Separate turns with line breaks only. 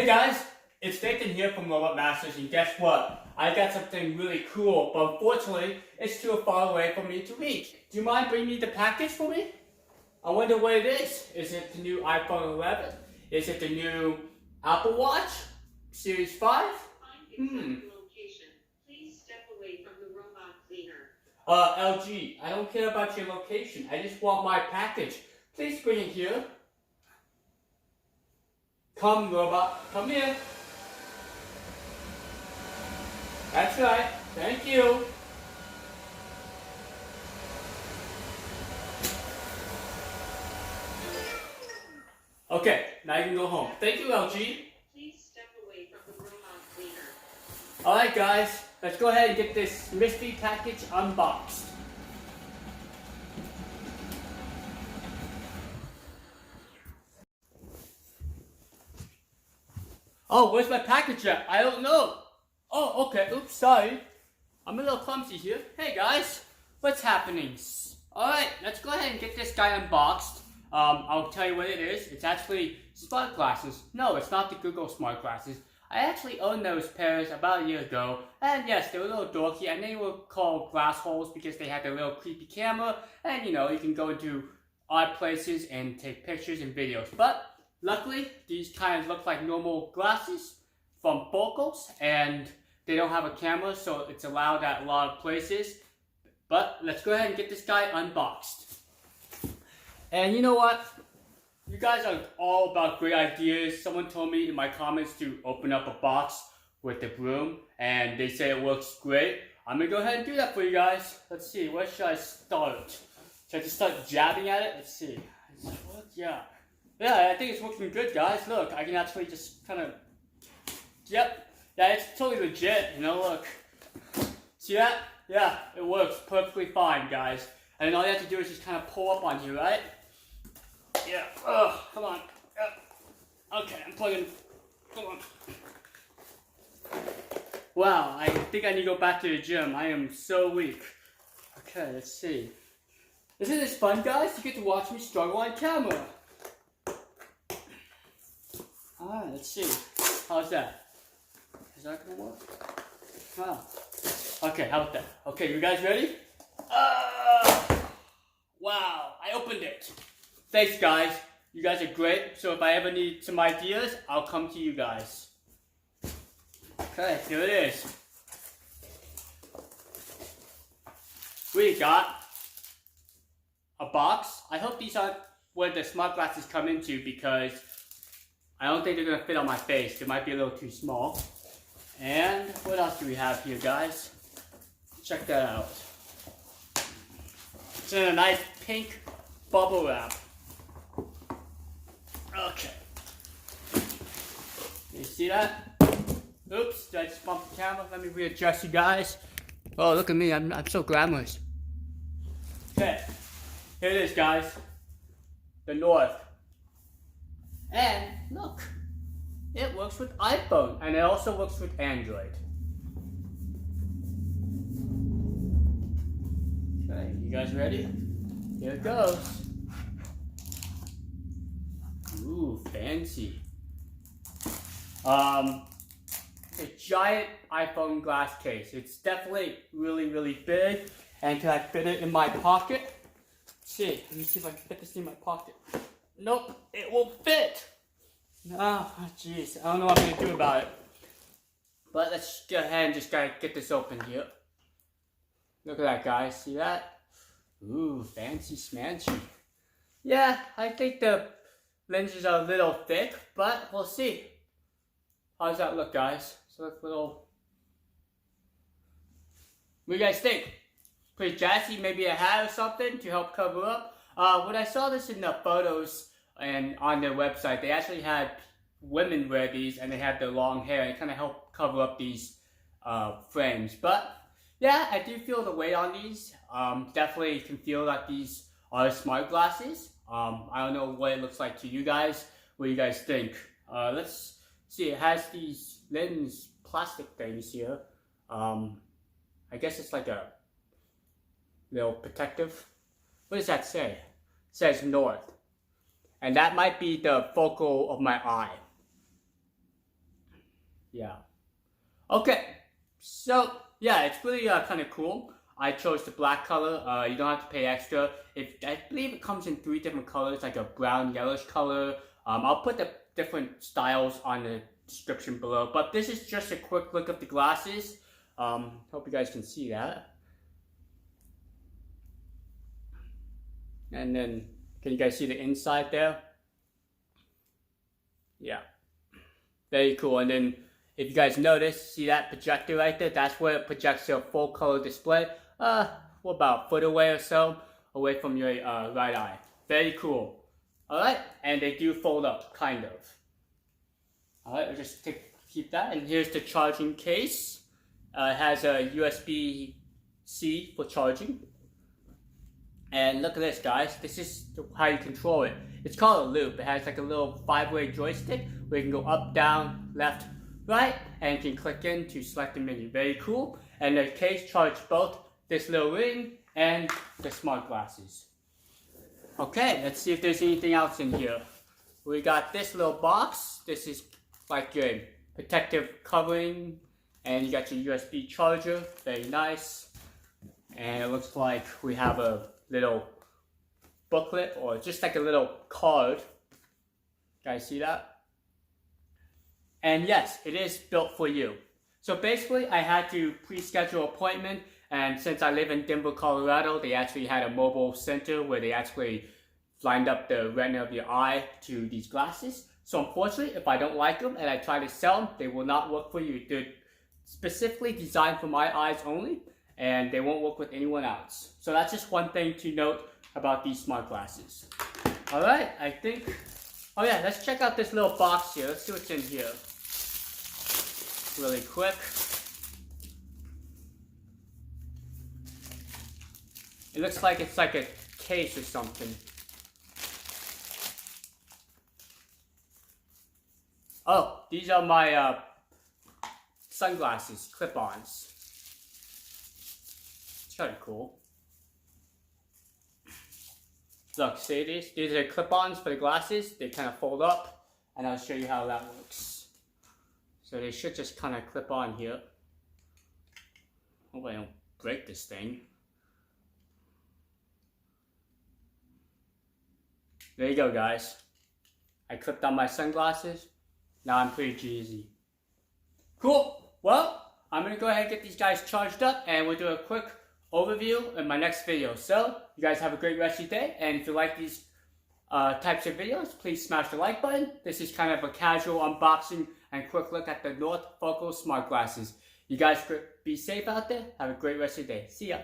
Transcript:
Hey guys, it's Nathan here from Robot Masters, and guess what? I got something really cool, but unfortunately, it's too far away for me to reach. Do you mind bringing me the package for me? I wonder what it is. Is it the new iPhone 11? Is it the new Apple Watch? Series 5?
Location. Please step away from the robot cleaner.
LG, I don't care about your location. I just want my package. Please bring it here. Come, robot. Come here. That's right. Thank you. Okay, now you can go home. Thank you, LG.
Please step away from the robot cleaner.
Alright guys, let's go ahead and get this mystery package unboxed. Oh, where's my package at? I don't know. Oh, okay. Oops, sorry. I'm a little clumsy here. Hey guys, what's happening? Alright, let's go ahead and get this guy unboxed. I'll tell you what it is. It's actually smart glasses. No, it's not the Google smart glasses. I actually owned those pairs about a year ago. And yes, they were a little dorky, and they were called glass holes because they had the little creepy camera. And you know, you can go into odd places and take pictures and videos. But luckily, these kind of look like normal glasses from FOCALS, and they don't have a camera, so it's allowed at a lot of places. But let's go ahead and get this guy unboxed. And you know what? You guys are all about great ideas. Someone told me in my comments to open up a box with the Broom, and they say it works great. I'm gonna go ahead and do that for you guys. Let's see, where should I start? Should I just start jabbing at it? Let's see. Yeah, I think it's working good, guys. Look, I can actually just kind of, yep. Yeah, it's totally legit, you know, look. See that? Yeah, it works perfectly fine, guys. And all you have to do is just kind of pull up on you, right? Yeah, come on. Okay, I'm plugging. Come on. Wow, I think I need to go back to the gym. I am so weak. Okay, let's see. Isn't this fun, guys? You get to watch me struggle on camera. Alright, let's see. How's that? Is that gonna work? Wow. Okay, how about that? Okay, you guys ready? Wow, I opened it. Thanks, guys. You guys are great. So if I ever need some ideas, I'll come to you guys. Okay, here it is. We got a box. I hope these aren't where the smart glasses come into, because I don't think they're going to fit on my face. They might be a little too small. And what else do we have here, guys? Check that out. It's in a nice pink bubble wrap. Okay. You see that? Oops, did I just bump the camera? Let me readjust you guys. Oh, look at me, I'm so glamorous. Okay, here it is, guys. The North. And look, it works with iPhone, and it also works with Android. Okay, you guys ready? Here it goes. Ooh, fancy. A giant iPhone glass case. It's definitely really, really big. And can I fit it in my pocket? Let's see. Let me see if I can fit this in my pocket. Nope, it won't fit. Oh, jeez. I don't know what I'm gonna do about it. But let's go ahead and just gotta get this open here. Look at that, guys. See that? Ooh, fancy smanchy. Yeah, I think the lenses are a little thick, but we'll see. How does that look, guys? So look a little. What do you guys think? Pretty jazzy, maybe a hat or something to help cover up. When I saw this in the photos and on their website, they actually had women wear these, and they had their long hair, and it kind of helped cover up these frames. But yeah, I do feel the weight on these. Definitely can feel that these are smart glasses. I don't know what it looks like to you guys. What do you guys think? Let's see. It has these lens plastic things here. I guess it's like a little protective. What does that say? It says North. And that might be the focal of my eye. Yeah. Okay. So yeah, it's really kind of cool. I chose the black color. You don't have to pay extra. I believe it comes in 3 different colors, like a brown yellowish color. I'll put the different styles on the description below. But this is just a quick look of the glasses. Hope you guys can see that. And then, can you guys see the inside there? Yeah. Very cool. And then, if you guys notice, see that projector right there? That's where it projects your full color display. What about a foot away or so, away from your right eye. Very cool. Alright, and they do fold up, kind of. Alright, I'll just keep that. And here's the charging case. It has a USB-C for charging. And look at this, guys. This is how you control it. It's called a loop. It has like a little 5-way joystick where you can go up, down, left, right, and you can click in to select the menu. Very cool. And the case charges both this little ring and the smart glasses. Okay, let's see if there's anything else in here. We got this little box. This is like your protective covering, and you got your USB charger. Very nice. And it looks like we have a little booklet, or just like a little card. Guys see that? And yes, it is built for you. So basically, I had to pre-schedule an appointment, and since I live in Denver, Colorado, they actually had a mobile center where they actually lined up the retina of your eye to these glasses. So unfortunately, if I don't like them and I try to sell them, they will not work for you. They're specifically designed for my eyes only, and they won't work with anyone else. So that's just one thing to note about these smart glasses. Alright, I think... Oh yeah, let's check out this little box here. Let's see what's in here. Really quick. It looks like it's like a case or something. Oh, these are my sunglasses, clip-ons. It's kind of cool. Look, see these? These are clip-ons for the glasses. They kind of fold up, and I'll show you how that works. So they should just kind of clip on here. Hope I don't break this thing. There you go, guys. I clipped on my sunglasses. Now I'm pretty cheesy. Cool. Well, I'm going to go ahead and get these guys charged up, and we'll do a quick overview in my next video. So, you guys have a great rest of your day, and if you like these types of videos, please smash the like button. This is kind of a casual unboxing and quick look at the North FOCALS smart glasses. You guys be safe out there. Have a great rest of your day. See ya.